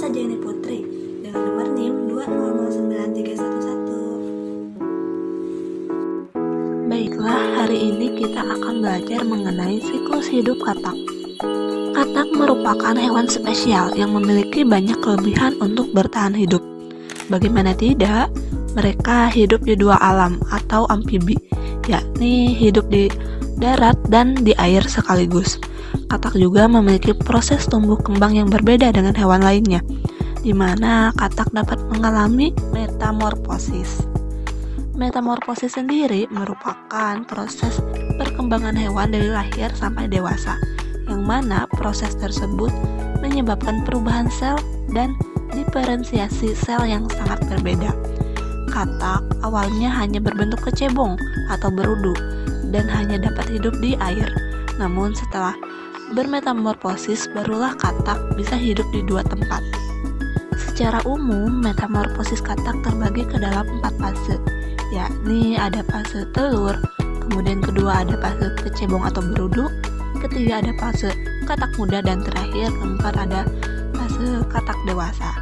Nisa Jaini Putri dengan nomor NIM 2009311. Baiklah, hari ini kita akan belajar mengenai siklus hidup katak. Katak merupakan hewan spesial yang memiliki banyak kelebihan untuk bertahan hidup. Bagaimana tidak, mereka hidup di dua alam atau amfibi, yakni hidup di darat dan di air sekaligus. Katak juga memiliki proses tumbuh kembang yang berbeda dengan hewan lainnya, di mana katak dapat mengalami metamorfosis. Metamorfosis sendiri merupakan proses perkembangan hewan dari lahir sampai dewasa, yang mana proses tersebut menyebabkan perubahan sel dan diferensiasi sel yang sangat berbeda. Katak awalnya hanya berbentuk kecebong atau berudu dan hanya dapat hidup di air. Namun setelah bermetamorfosis, barulah katak bisa hidup di dua tempat. Secara umum, metamorfosis katak terbagi ke dalam 4 fase, yakni ada fase telur, kemudian kedua ada fase kecebong atau berudu, ketiga ada fase katak muda, dan terakhir keempat ada fase katak dewasa.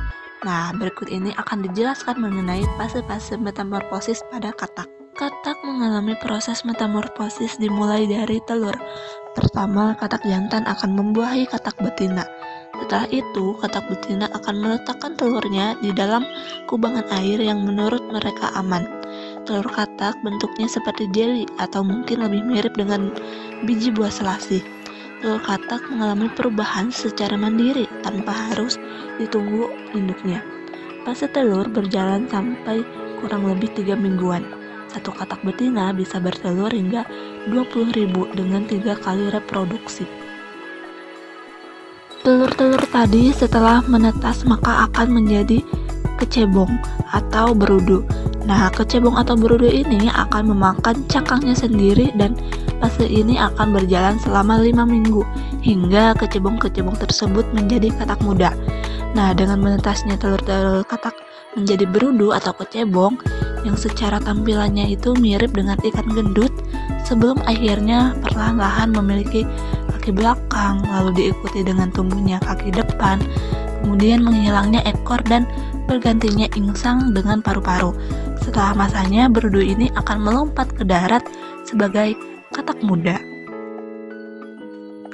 Nah, berikut ini akan dijelaskan mengenai fase-fase metamorfosis pada katak. Katak mengalami proses metamorfosis dimulai dari telur. Pertama, katak jantan akan membuahi katak betina. Setelah itu, katak betina akan meletakkan telurnya di dalam kubangan air yang menurut mereka aman. Telur katak bentuknya seperti jeli atau mungkin lebih mirip dengan biji buah selasih. Telur katak mengalami perubahan secara mandiri tanpa harus ditunggu induknya. Fase telur berjalan sampai kurang lebih 3 mingguan. Satu katak betina bisa bertelur hingga 20.000 dengan 3 kali reproduksi. Telur-telur tadi setelah menetas maka akan menjadi kecebong atau berudu. Nah, kecebong atau berudu ini akan memakan cangkangnya sendiri dan fase ini akan berjalan selama 5 minggu hingga kecebong-kecebong tersebut menjadi katak muda. Nah, dengan menetasnya telur-telur katak menjadi berudu atau kecebong yang secara tampilannya itu mirip dengan ikan gendut sebelum akhirnya perlahan-lahan memiliki kaki belakang, lalu diikuti dengan tumbuhnya kaki depan, kemudian menghilangnya ekor dan bergantinya insang dengan paru-paru. Setelah masanya, berudu ini akan melompat ke darat sebagai katak muda.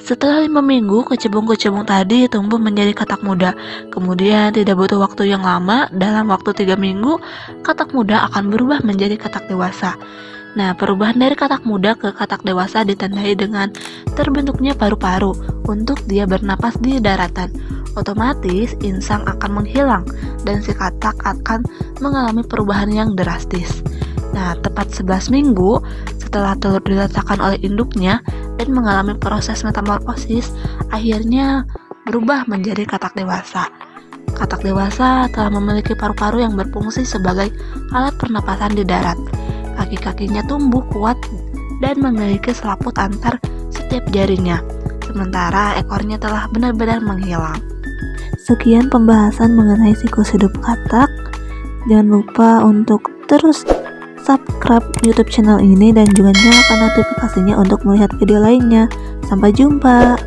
Setelah 5 minggu, kecebong-kecebong tadi tumbuh menjadi katak muda. Kemudian tidak butuh waktu yang lama, dalam waktu 3 minggu, katak muda akan berubah menjadi katak dewasa. Nah, perubahan dari katak muda ke katak dewasa ditandai dengan terbentuknya paru-paru untuk dia bernapas di daratan. Otomatis insang akan menghilang dan si katak akan mengalami perubahan yang drastis. Nah, tepat 11 minggu setelah telur diletakkan oleh induknya dan mengalami proses metamorfosis, akhirnya berubah menjadi katak dewasa. Katak dewasa telah memiliki paru-paru yang berfungsi sebagai alat pernapasan di darat. Kaki-kakinya tumbuh kuat dan memiliki selaput antar setiap jarinya, sementara ekornya telah benar-benar menghilang. Sekian pembahasan mengenai siklus hidup katak. Jangan lupa untuk terus subscribe YouTube channel ini dan juga nyalakan notifikasinya untuk melihat video lainnya. Sampai jumpa.